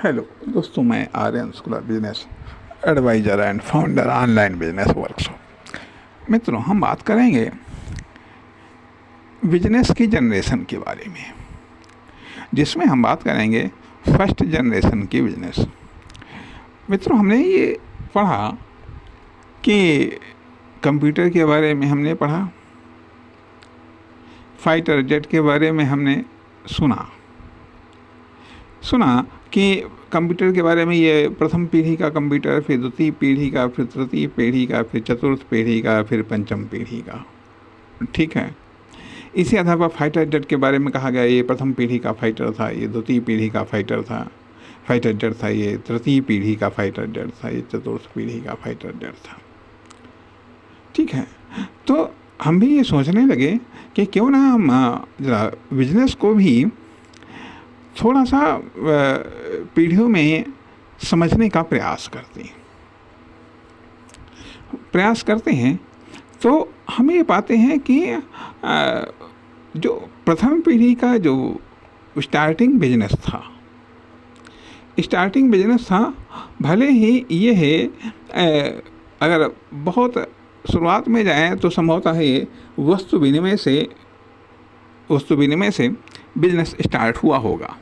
Hello दोस्तों, मैं Aryan Shukla, business adviser and founder online business workshop. मित्रों, हम बात करेंगे बिजनेस की जनरेशन के बारे में, जिसमें हम बात करेंगे फर्स्ट जनरेशन की बिजनेस। मित्रों, हमने ये पढ़ा कि कंप्यूटर के बारे में हमने पढ़ा, फाइटर जेट के बारे में हमने सुना कि कंप्यूटर के बारे में ये प्रथम पीढ़ी का कंप्यूटर, फिर द्वितीय पीढ़ी का, फिर तृतीय पीढ़ी का, फिर चतुर्थ पीढ़ी का, फिर पंचम पीढ़ी का। ठीक है। इसी आधार पर फाइटर जेट के बारे में कहा गया ये प्रथम पीढ़ी का फाइटर था, ये द्वितीय पीढ़ी का फाइटर जेट था, ये तृतीय पीढ़ी का फाइटर जेट था, ये चतुर्थ पीढ़ी का फाइटर जेट था। ठीक है। तो हम भी ये सोचने लगे कि क्यों ना हम जरा बिजनेस को भी थोड़ा सा पीढ़ियों में समझने का प्रयास करते हैं। तो हम ये पाते हैं कि जो प्रथम पीढ़ी का जो स्टार्टिंग बिजनेस था, भले ही ये है अगर बहुत शुरुआत में जाएं तो संभवतः ये वस्तु विनिमय से बिजनेस स्टार्ट हुआ होगा।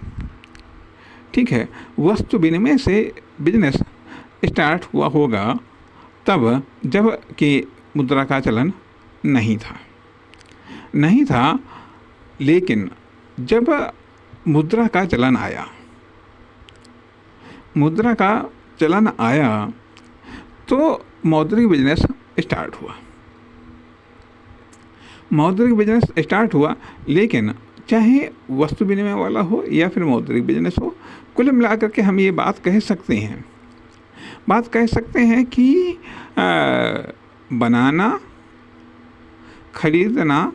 ठीक है। वस्तु विनिमय से बिजनेस स्टार्ट हुआ होगा तब जब कि मुद्रा का चलन नहीं था। लेकिन जब मुद्रा का चलन आया तो मौद्रिक बिजनेस स्टार्ट हुआ। लेकिन चाहे वस्तु विनिमय वाला हो या फिर मौद्रिक बिजनेस हो, कुल मिलाकर के हम ये बात कह सकते हैं कि बनाना, खरीदना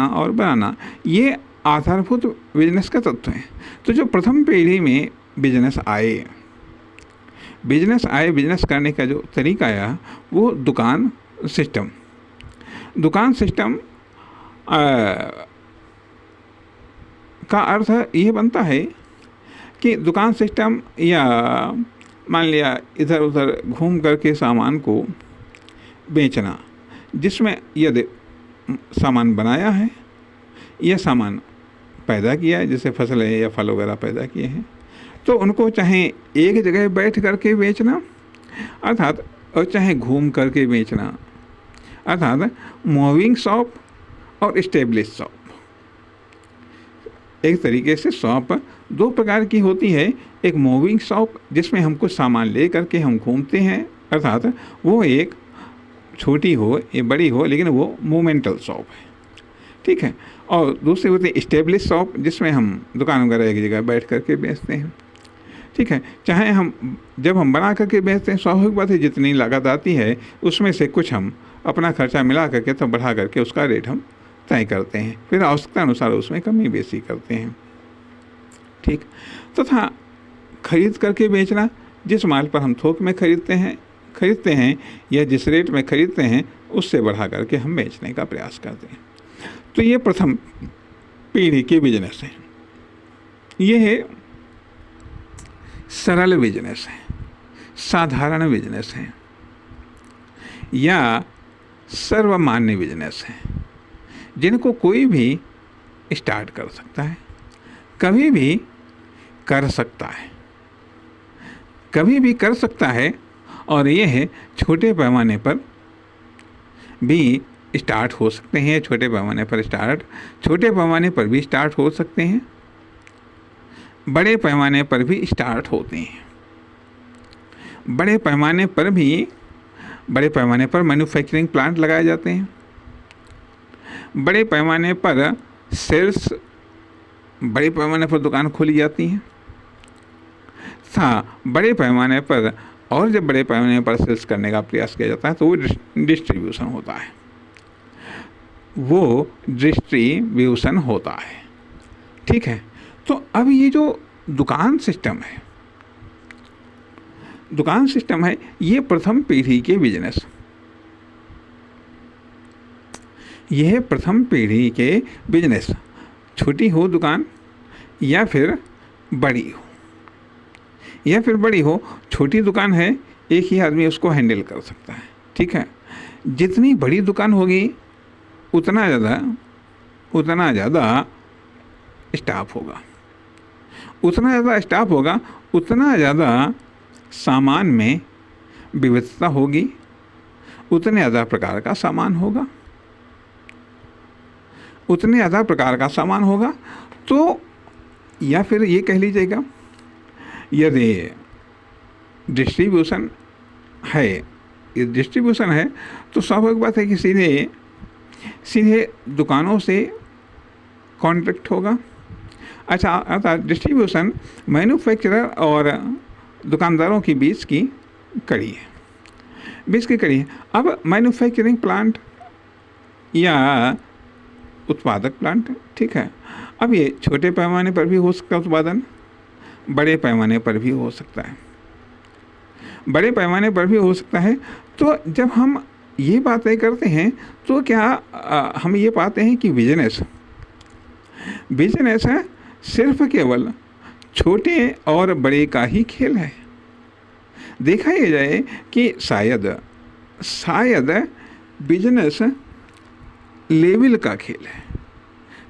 और बनाना ये आधारभूत बिजनेस का तत्व हैं। तो जो प्रथम पीढ़ी में बिजनेस बिजनेस करने का जो तरीका आया वो दुकान सिस्टम का अर्थ ये बनता है कि दुकान सिस्टम, या मान लिया इधर उधर घूम करके सामान को बेचना, जिसमें यदि सामान बनाया है या सामान पैदा किया है, जैसे फसलें या फल वगैरह पैदा किए हैं, तो उनको चाहे एक जगह बैठ करके बेचना अर्थात, और चाहे घूम करके बेचना अर्थात मूविंग शॉप और एस्टेब्लिश शॉप। एक तरीके से शॉप दो प्रकार की होती है। एक मूविंग शॉप जिसमें हम कुछ सामान ले करके हम घूमते हैं, अर्थात वो एक छोटी हो या बड़ी हो लेकिन वो मूवमेंटल शॉप है। ठीक है। और दूसरी होती है एस्टेब्लिश शॉप, जिसमें हम दुकान वगैरह एक जगह बैठ करके बेचते हैं। ठीक है। चाहे जब हम बना करके बेचते हैं, स्वाभाविक बात है जितनी लागत आती है उसमें से कुछ हम अपना खर्चा मिला करके तो बढ़ा करके उसका रेट हम तय करते हैं, फिर आवश्यकता अनुसार उसमें कमी बेसी करते हैं। ठीक। तथा खरीद करके बेचना, जिस माल पर हम थोक में खरीदते हैं या जिस रेट में खरीदते हैं उससे बढ़ा करके हम बेचने का प्रयास करते हैं। तो ये प्रथम पीढ़ी के बिजनेस है। ये है सरल बिजनेस है, साधारण बिजनेस है या सर्वमान्य बिजनेस है, जिनको कोई भी स्टार्ट कर सकता है, कभी भी कर सकता है। और ये है छोटे पैमाने पर भी स्टार्ट हो सकते हैं, छोटे पैमाने पर भी स्टार्ट हो सकते हैं, बड़े पैमाने पर भी स्टार्ट होते हैं। बड़े पैमाने पर मैन्युफैक्चरिंग प्लांट लगाए जाते हैं, बड़े पैमाने पर दुकान खोली जाती हैं, बड़े पैमाने पर, और जब बड़े पैमाने पर सेल्स करने का प्रयास किया जाता है तो वो डिस्ट्रीब्यूशन होता है। ठीक है। तो अब ये जो दुकान सिस्टम है ये प्रथम पीढ़ी के बिजनेस, यह प्रथम पीढ़ी के बिजनेस, छोटी हो दुकान या फिर बड़ी हो, या फिर बड़ी हो। छोटी दुकान है, एक ही आदमी उसको हैंडल कर सकता है, ठीक है। जितनी बड़ी दुकान होगी उतना ज़्यादा स्टाफ होगा, उतना ज़्यादा सामान में विविधता होगी, उतने ज़्यादा प्रकार का सामान होगा। तो या फिर ये कह लीजिएगा, यदि डिस्ट्रीब्यूशन है तो स्वाभाविक बात है कि सीधे दुकानों से कॉन्ट्रैक्ट होगा। अच्छा, अर्थात डिस्ट्रीब्यूशन मैन्युफैक्चरर और दुकानदारों की बीच की कड़ी है। अब मैन्युफैक्चरिंग प्लांट या उत्पादक प्लांट, ठीक है। अब ये छोटे पैमाने पर भी हो सकता है उत्पादन, बड़े पैमाने पर भी हो सकता है। तो जब हम ये बातें करते हैं तो क्या हम ये पाते हैं कि बिजनेस है सिर्फ केवल छोटे और बड़े का ही खेल है। देखा ये जाए कि शायद बिजनेस लेवल का खेल है,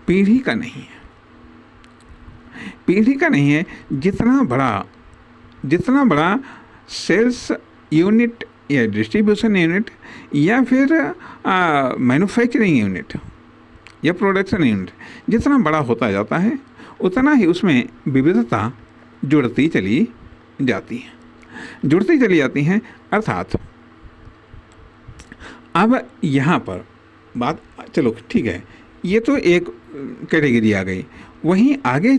पीढ़ी का नहीं है। जितना बड़ा सेल्स यूनिट या डिस्ट्रीब्यूशन यूनिट या फिर मैन्युफैक्चरिंग यूनिट या प्रोडक्शन यूनिट जितना बड़ा होता जाता है, उतना ही उसमें विविधता जुड़ती चली जाती हैं। अर्थात अब यहाँ पर बात, चलो ठीक है, ये तो एक कैटेगरी आ गई। वहीं आगे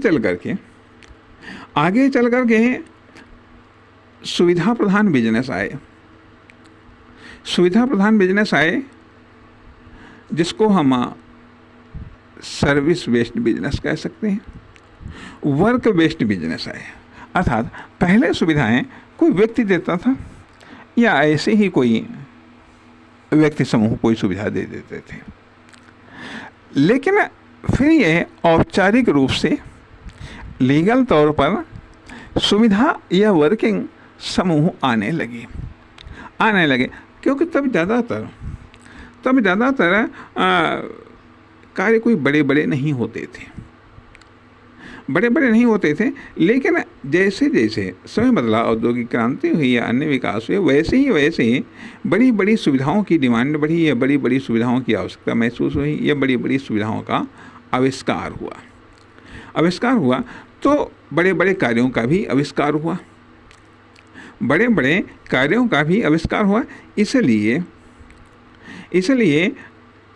चल करके सुविधा प्रधान बिजनेस आए, जिसको हम सर्विस बेस्ड बिजनेस कह सकते हैं, वर्क बेस्ड बिजनेस आए। अर्थात पहले सुविधाएं कोई व्यक्ति देता था या ऐसे ही कोई व्यक्ति समूह कोई सुविधा दे देते थे, लेकिन फिर यह औपचारिक रूप से लीगल तौर पर सुविधा या वर्किंग समूह आने लगे, क्योंकि तब ज़्यादातर कार्य कोई बड़े नहीं होते थे। लेकिन जैसे समय बदला, औद्योगिक क्रांति हुई या अन्य विकास हुए, वैसे ही बड़ी सुविधाओं की डिमांड बढ़ी या बड़ी सुविधाओं की आवश्यकता महसूस हुई या बड़ी सुविधाओं का आविष्कार हुआ। तो बड़े कार्यों का भी आविष्कार हुआ। इसलिए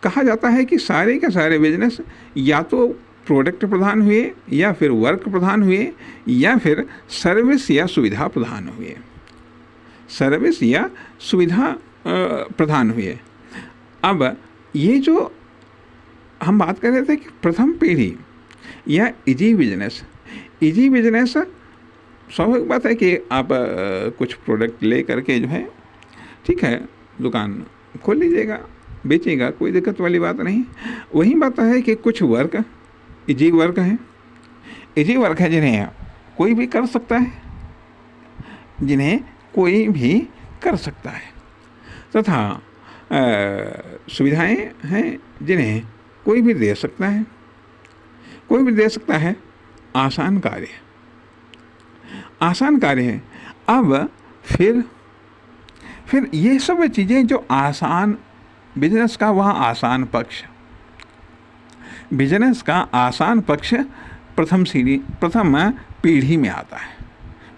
कहा जाता है कि सारे के सारे बिजनेस या तो प्रोडक्ट प्रधान हुए या फिर वर्क प्रधान हुए या फिर सर्विस या सुविधा प्रधान हुए। अब ये जो हम बात कर रहे थे कि प्रथम पीढ़ी या इजी बिजनेस, स्वाभाविक बात है कि आप कुछ प्रोडक्ट ले करके जो है, ठीक है, दुकान खोल लीजिएगा, बेचेगा, कोई दिक्कत वाली बात नहीं। वही बात है कि कुछ वर्क इजी वर्क है जिन्हें कोई भी कर सकता है, तथा सुविधाएं हैं जिन्हें कोई भी दे सकता है। आसान कार्य है। अब फिर ये सब चीज़ें जो आसान, बिजनेस का आसान पक्ष प्रथम पीढ़ी में आता है।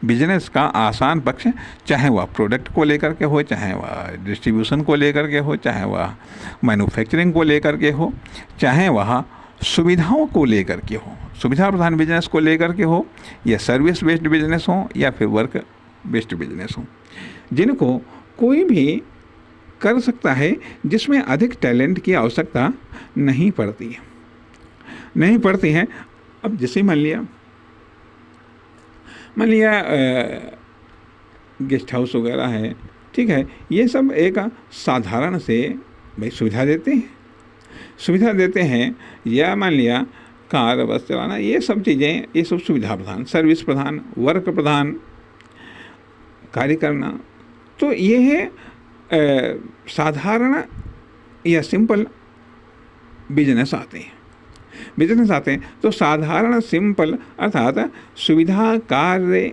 बिजनेस का आसान पक्ष, चाहे वह प्रोडक्ट को लेकर के हो, चाहे वह डिस्ट्रीब्यूशन को लेकर के हो, चाहे वह मैन्युफैक्चरिंग को लेकर के हो, चाहे वह सुविधाओं को लेकर के हो, सुविधा प्रधान बिजनेस को लेकर के हो, या सर्विस बेस्ड बिजनेस हो या फिर वर्क बेस्ड बिजनेस हो, जिनको कोई भी कर सकता है, जिसमें अधिक टैलेंट की आवश्यकता नहीं पड़ती है। अब जैसे मान लिया गेस्ट हाउस वगैरह है, ठीक है, ये सब एक साधारण से भाई सुविधा देते हैं। या मान लिया कार बस चलाना, ये सब चीज़ें, ये सब सुविधा प्रधान, सर्विस प्रधान, वर्क प्रधान कार्य करना। तो ये है साधारण या सिंपल बिजनेस आते हैं। बिजनेस आते हैं तो साधारण सिंपल अर्थात सुविधा कार्य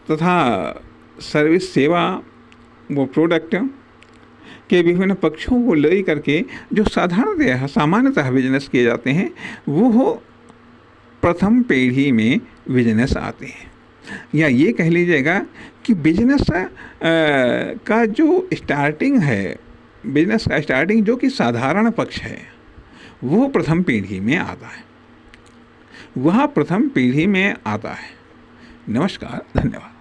तथा सर्विस सेवा वो प्रोडक्ट के विभिन्न पक्षों को ले करके जो साधारणतः सामान्यतः बिजनेस किए जाते हैं वो प्रथम पीढ़ी में बिजनेस आते हैं। या ये कह लीजिएगा कि बिजनेस का जो स्टार्टिंग है, बिजनेस का स्टार्टिंग जो कि साधारण पक्ष है वो प्रथम पीढ़ी में आता है, वह प्रथम पीढ़ी में आता है। नमस्कार, धन्यवाद।